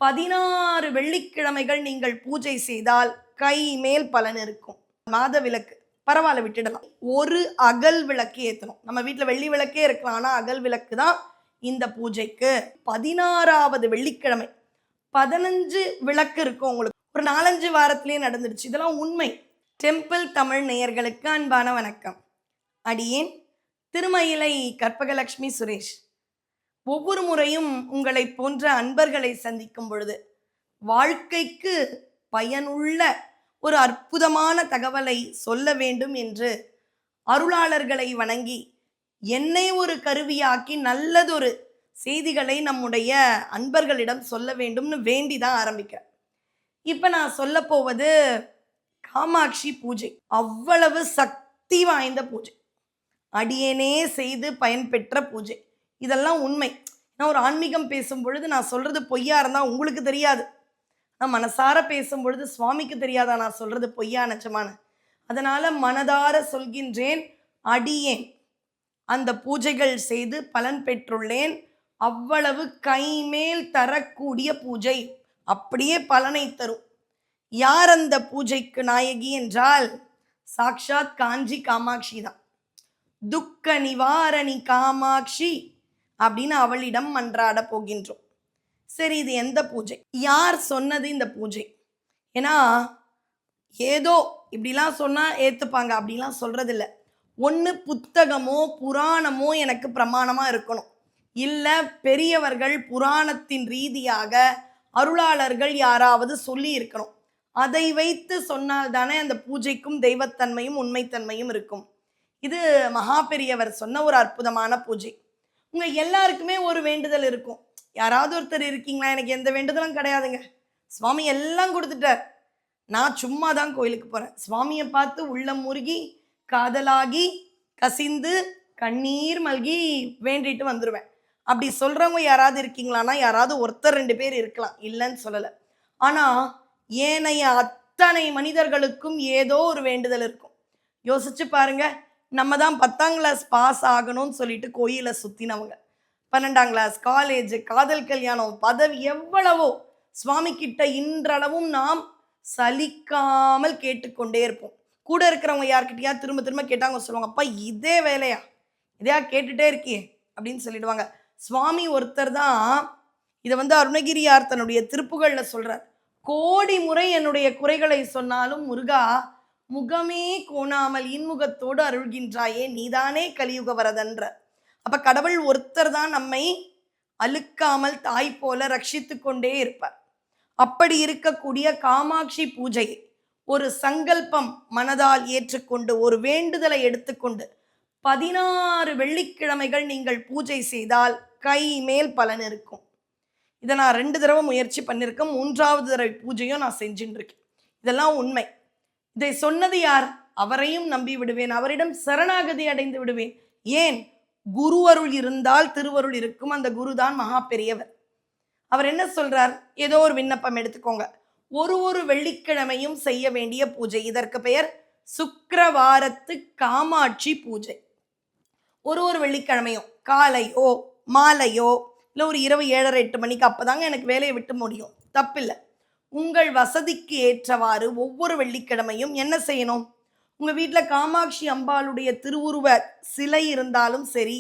16 வெள்ளிக்கிழமைகள் நீங்கள் பூஜை செய்தால் கை மேல் பலன் இருக்கும். மாத விளக்கு பரவாயில்ல, விட்டுடலாம். ஒரு அகல் விளக்கு ஏற்றணும். நம்ம வீட்டில் வெள்ளி விளக்கே இருக்கலாம், ஆனால் அகல் விளக்கு தான் இந்த பூஜைக்கு. 16வது வெள்ளிக்கிழமை 15 விளக்கு இருக்கும் உங்களுக்கு. ஒரு 4-5 வாரத்திலேயே நடந்துடுச்சு. இதெல்லாம் உண்மை. டெம்பிள் தமிழ் நேயர்களுக்கு அன்பான வணக்கம். அடியேன் திருமயிலை கற்பகலட்சுமி சுரேஷ். ஒவ்வொரு முறையும் உங்களை போன்ற அன்பர்களை சந்திக்கும் பொழுது வாழ்க்கைக்கு பயனுள்ள ஒரு அற்புதமான தகவலை சொல்ல வேண்டும் என்று அருளாளர்களை வணங்கி என்னை ஒரு கருவியாக்கி நல்லதொரு செய்திகளை நம்முடைய அன்பர்களிடம் சொல்ல வேண்டும்னு வேண்டி தான் ஆரம்பிக்கிறேன். இப்போ நான் சொல்ல போவது காமாட்சி பூஜை. அவ்வளவு சக்தி வாய்ந்த பூஜை, அடியேனே செய்து பயன்பெற்ற பூஜை. இதெல்லாம் உண்மை. நான் ஒரு ஆன்மீகம் பேசும் பொழுது நான் சொல்றது பொய்யா இருந்தால் உங்களுக்கு தெரியாது. நான் மனசார பேசும் பொழுது சுவாமிக்கு தெரியாதா நான் சொல்றது பொய்யா நிஜமான? அதனால மனதார சொல்கின்றேன், அடியேன் அந்த பூஜைகள் செய்து பலன் பெற்றுள்ளேன். அவ்வளவு கைமேல் தரக்கூடிய பூஜை, அப்படியே பலனை தரும். யார் அந்த பூஜைக்கு நாயகி என்றால் சாக்ஷாத் காஞ்சி காமாட்சி தான். துக்க நிவாரணி காமாட்சி அப்படின்னு அவளிடம் மன்றாட போகின்றோம். சரி, இது எந்த பூஜை, யார் சொன்னது இந்த பூஜை? ஏன்னா ஏதோ இப்படிலாம் சொன்னால் ஏற்றுப்பாங்க, அப்படிலாம் சொல்கிறதில்ல. ஒன்று புத்தகமோ புராணமோ எனக்கு பிரமாணமாக இருக்கணும், இல்லை பெரியவர்கள் புராணத்தின் ரீதியாக அருளாளர்கள் யாராவது சொல்லி இருக்கணும். அதை வைத்து சொன்னால் தானே அந்த பூஜைக்கும் தெய்வத்தன்மையும் உண்மைத்தன்மையும் இருக்கும். இது மகா பெரியவர் சொன்ன ஒரு அற்புதமான பூஜை. உங்கள் எல்லாருக்குமே ஒரு வேண்டுதல் இருக்கும். யாராவது ஒருத்தர் இருக்கீங்களா, எனக்கு எந்த வேண்டுதலும் கிடையாதுங்க, சுவாமி எல்லாம் கொடுத்துட்டார், நான் சும்மா தான் கோயிலுக்கு போகிறேன், சுவாமியை பார்த்து உள்ளம் முருகி காதலாகி கசிந்து கண்ணீர் மல்கி வேண்டிட்டு வந்துடுவேன், அப்படி சொல்கிறவங்க யாராவது இருக்கீங்களான்னா யாராவது ஒருத்தர் 2 பேர் இருக்கலாம், இல்லைன்னு சொல்லலை. ஆனால் ஏனைய அத்தனை மனிதர்களுக்கும் ஏதோ ஒரு வேண்டுதல் இருக்கும். யோசிச்சு பாருங்க, நம்ம தான் 10ஆம் கிளாஸ் பாஸ் ஆகணும்னு சொல்லிட்டு கோயிலை சுற்றினவங்க, 12ஆம் கிளாஸ், காலேஜ், காதல் கல்யாணம், பதவி, எவ்வளவோ சுவாமி கிட்ட இன்றளவும் நாம் சலிக்காமல் கேட்டுக்கொண்டே இருப்போம். கூட இருக்கிறவங்க யார்கிட்டயா திரும்ப திரும்ப கேட்டாங்க சொல்லுவாங்க, அப்பா இதே வேலையா, இதையா கேட்டுட்டே இருக்கியே அப்படின்னு சொல்லிடுவாங்க. சுவாமி ஒருத்தர் தான் இதை அருணகிரியார் தன்னுடைய திருப்புகள்ல சொல்றார். கோடி முறை என்னுடைய குறைகளை சொன்னாலும் முருகா முகமே கோணாமல் இன்முகத்தோடு அருள்கின்றாயே, நீதானே கலியுக வரதன்ற. அப்ப கடவுள் ஒருத்தர் தான் நம்மை அழுக்காமல் தாய் போல ரட்சித்து கொண்டே இருப்பார். அப்படி இருக்கக்கூடிய காமாட்சி பூஜை ஒரு சங்கல்பம் மனதால் ஏற்றுக்கொண்டு ஒரு வேண்டுதலை எடுத்துக்கொண்டு 16 வெள்ளிக்கிழமைகள் நீங்கள் பூஜை செய்தால் கை மேல் பலன் இருக்கும். இதை நான் 2 தடவை முயற்சி பண்ணியிருக்கேன், 3வது தடவை பூஜையும் நான் செஞ்சுட்டு இருக்கேன். இதெல்லாம் உண்மை. இதை சொன்னது யார்? அவரையும் நம்பி விடுவேன், அவரிடம் சரணாகதி அடைந்து விடுவேன். ஏன்? குரு அருள் இருந்தால் திருவருள் இருக்கும். அந்த குரு தான் மகா பெரியவர். அவர் என்ன சொல்றார்? ஏதோ ஒரு விண்ணப்பம் எடுத்துக்கோங்க. ஒரு வெள்ளிக்கிழமையும் செய்ய வேண்டிய பூஜை. இதற்கு பெயர் சுக்கிரவாரத்து காமாட்சி பூஜை. ஒரு வெள்ளிக்கிழமையும் காலையோ மாலையோ இல்லை ஒரு இரவு 7:30-8 மணிக்கு, அப்போதாங்க எனக்கு வேலையை விட்டு முடியும், தப்பில்லை. உங்கள் வசதிக்கு ஏற்றவாறு ஒவ்வொரு வெள்ளிக்கிழமையும் என்ன செய்யணும்? உங்கள் வீட்டில் காமாட்சி அம்பாளுடைய திருவுருவ சிலை இருந்தாலும் சரி,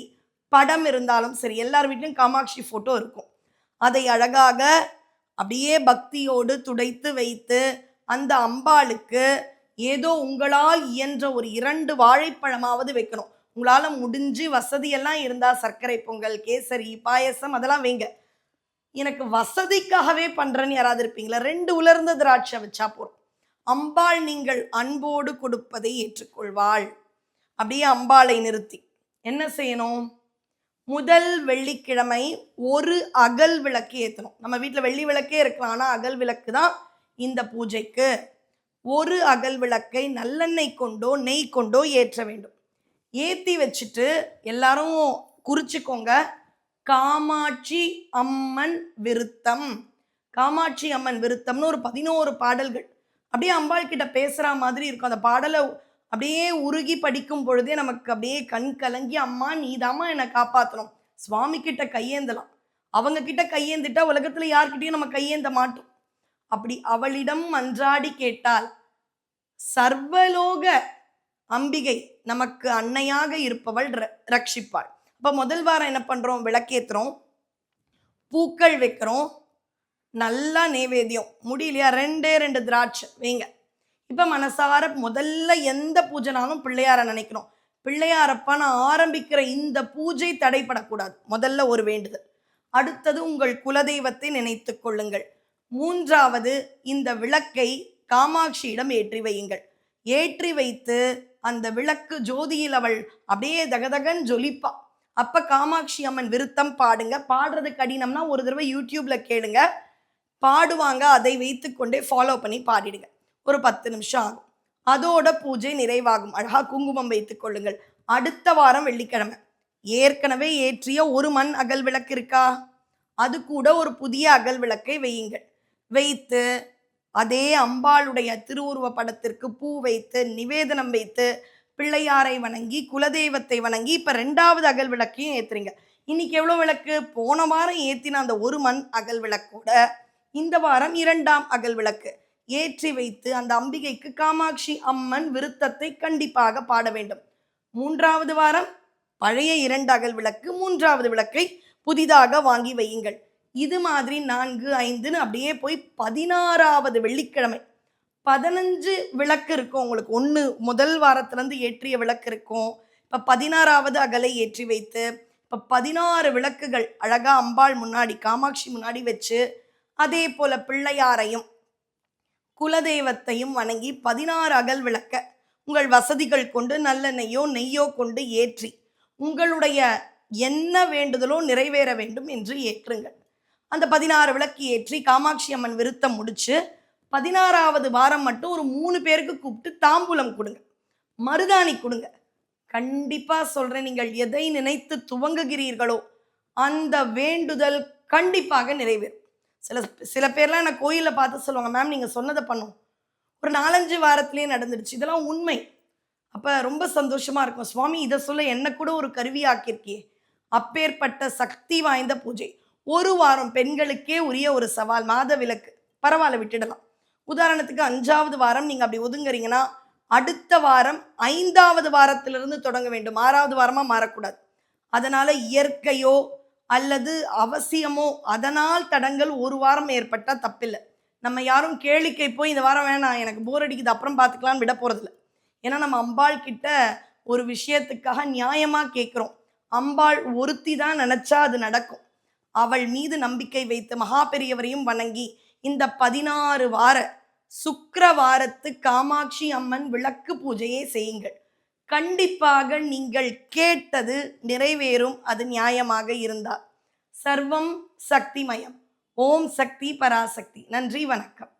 படம் இருந்தாலும் சரி, எல்லார் வீட்லையும் காமாட்சி ஃபோட்டோ இருக்கும். அதை அழகாக அப்படியே பக்தியோடு துடைத்து வைத்து அந்த அம்பாளுக்கு ஏதோ உங்களால் இயன்ற ஒரு 2 வாழைப்பழமாவது வைக்கணும். உங்களால் முடிஞ்சு வசதியெல்லாம் இருந்தால் சர்க்கரை பொங்கல், கேசரி, பாயசம் அதெல்லாம் வைங்க. எனக்கு வசதிக்காகவே பண்ணுறேன்னு யாராவது இருப்பீங்களா? 2 உலர்ந்த திராட்சை வச்சா போதும். அம்பாள் நீங்கள் அன்போடு கொடுப்பதை ஏற்றுக்கொள்வாள். அப்படியே அம்பாளை நிறுத்தி என்ன செய்யணும்? முதல் வெள்ளிக்கிழமை ஒரு அகல் விளக்கு ஏற்றணும். நம்ம வீட்டில் வெள்ளி விளக்கே இருக்கலாம், ஆனால் அகல் விளக்கு தான் இந்த பூஜைக்கு. ஒரு அகல் விளக்கை நல்லெண்ணெய் கொண்டோ நெய் கொண்டோ ஏற்ற வேண்டும். ஏற்றி வச்சுட்டு எல்லாரும் குறிச்சிக்கோங்க, காமாட்சி அம்மன் விருத்தம். காமாட்சி அம்மன் விருத்தம்னு ஒரு 11 பாடல்கள் அப்படியே அம்பாள் கிட்ட பேசுகிற மாதிரி இருக்கும். அந்த பாடலை அப்படியே உருகி படிக்கும் பொழுதே நமக்கு அப்படியே கண் கலங்கி, அம்மா நீதாம்மா என்னை காப்பாற்றணும், சுவாமி கிட்ட கையேந்தலாம். அவங்க கிட்ட கையேந்திட்டா உலகத்துல யார்கிட்டயும் நம்ம கையேந்த மாட்டோம். அப்படி அவளிடம் மன்றாடி கேட்டால் சர்வலோக அம்பிகை நமக்கு அன்னையாக இருப்பவள் ரட்சிப்பாள். அப்ப முதல் வாரம் என்ன பண்றோம்? விளக்கேத்துறோம், பூக்கள் வைக்கிறோம், நல்லா நைவேத்தியம். முடியலையா 2 திராட்சை வைங்க. இப்ப மனசார முதல்ல எந்த பூஜைனாலும் பிள்ளையார நினைக்கணும். பிள்ளையாரப்பா நான் ஆரம்பிக்கிற இந்த பூஜை தடைபடக்கூடாது. முதல்ல ஒரு வேண்டுதல். அடுத்தது உங்கள் குலதெய்வத்தை நினைத்துக் கொள்ளுங்கள். 3வது இந்த விளக்கை காமாட்சியிடம் ஏற்றி வையுங்கள். ஏற்றி வைத்து அந்த விளக்கு ஜோதியில் அவள் அப்படியே தகதகன் ஜொலிப்பா. அப்ப காமாட்சி அம்மன் விருத்தம் பாடுங்க. பாடுறது கடினம்னா ஒரு தடவை யூடியூப்ல கேளுங்க, பாடுவாங்க. அதை வைத்து கொண்டே ஃபாலோ பண்ணி பாடிடுங்க. ஒரு 10 நிமிஷம் ஆகும். அதோட பூஜை நிறைவாகும். அழகா குங்குமம் வைத்துக் கொள்ளுங்கள். அடுத்த வாரம் வெள்ளிக்கிழமை ஏற்கனவே ஏற்றிய ஒரு மண் அகல் விளக்கு இருக்கா, அது கூட ஒரு புதிய அகல் விளக்கை வையுங்கள். வைத்து அதே அம்பாளுடைய திருவுருவ படத்திற்கு பூ வைத்து நிவேதனம் வைத்து பிள்ளையாரை வணங்கி குலதெய்வத்தை வணங்கி இப்ப 2வது அகல் விளக்கையும் ஏத்துறீங்க. இன்னைக்கு எவ்வளவு விளக்கு? போன வாரம் ஏத்தின அந்த ஒரு மண் அகல் விளக்கோட இந்த வாரம் 2ஆம் அகல் விளக்கு ஏற்றி வைத்து அந்த அம்பிகைக்கு காமாட்சி அம்மன் விருத்தத்தை கண்டிப்பாக பாட வேண்டும். 3வது வாரம் பழைய 2 அகல் விளக்கு, 3வது விளக்கை புதிதாக வாங்கி வையுங்கள். இது மாதிரி 4, 5ன்னு அப்படியே போய் 16வது வெள்ளிக்கிழமை 15 விளக்கு இருக்கும் உங்களுக்கு. 1 முதல் வாரத்திலிருந்து ஏற்றிய விளக்கு இருக்கும். இப்ப 16வது அகலை ஏற்றி வைத்து இப்ப 16 விளக்குகள் அழகா அம்பாள் முன்னாடி காமாட்சி முன்னாடி வச்சு அதே போல பிள்ளையாரையும் குலதெய்வத்தையும் வணங்கி 16 அகல் விளக்க உங்கள் வசதிகள் கொண்டு நல்லெண்ணெய்யோ நெய்யோ கொண்டு ஏற்றி உங்களுடைய என்ன வேண்டுதலோ நிறைவேற வேண்டும் என்று ஏற்றுங்கள். அந்த 16 விளக்கு ஏற்றி காமாட்சி அம்மன் விருத்தம் முடிச்சு 16வது வாரம் மட்டும் ஒரு 3 பேருக்கு கூப்பிட்டு தாம்பூலம் கொடுங்க, மருதாணி கொடுங்க. கண்டிப்பா சொல்றேன், நீங்கள் எதை நினைத்து துவங்குகிறீர்களோ அந்த வேண்டுதல் கண்டிப்பாக நிறைவேறும். சில பேர்லாம் எனக்கு கோயிலில் பார்த்து சொல்லுவாங்க, மேம் நீங்கள் சொன்னதை பண்ணும், ஒரு 4-5 வாரத்திலேயே நடந்துடுச்சு. இதெல்லாம் உண்மை. அப்போ ரொம்ப சந்தோஷமா இருக்கும். சுவாமி இதை சொல்ல என்ன கூட ஒரு கருவியாக்கியிருக்கியே. அப்பேற்பட்ட சக்தி வாய்ந்த பூஜை. ஒரு வாரம் பெண்களுக்கே உரிய ஒரு சவால். மாத விலக்கு பரவாயில்ல விட்டுடலாம். உதாரணத்துக்கு 5வது வாரம் நீங்கள் அப்படி ஒதுங்குறீங்கன்னா அடுத்த வாரம் 5வது வாரத்திலிருந்து தொடங்க வேண்டும். 6வது வாரமாக மாறக்கூடாது. அதனால இயற்கையோ அல்லது அவசியமோ அதனால் தடங்கள் ஒரு வாரம் ஏற்பட்டால் தப்பில்லை. நம்ம யாரும் கேளிக்கை போய் இந்த வாரம் வேணாம் எனக்கு போர் அடிக்குது அப்புறம் பார்த்துக்கலான்னு விட போகிறதில்ல. ஏன்னா நம்ம அம்பாள் கிட்ட ஒரு விஷயத்துக்காக நியாயமாக கேட்குறோம். அம்பாள் ஒருத்தி தான் நினச்சா அது நடக்கும். அவள் மீது நம்பிக்கை வைத்து மகா பெரியவரையும் வணங்கி இந்த 16 வார சுக்கிரவாரத்து காமாட்சி அம்மன் விளக்கு பூஜையை செய்யுங்கள். கண்டிப்பாக நீங்கள் கேட்டது நிறைவேறும். அது நியாயமாக இருந்தால். சர்வம் சக்திமயம். ஓம் சக்தி பராசக்தி. நன்றி, வணக்கம்.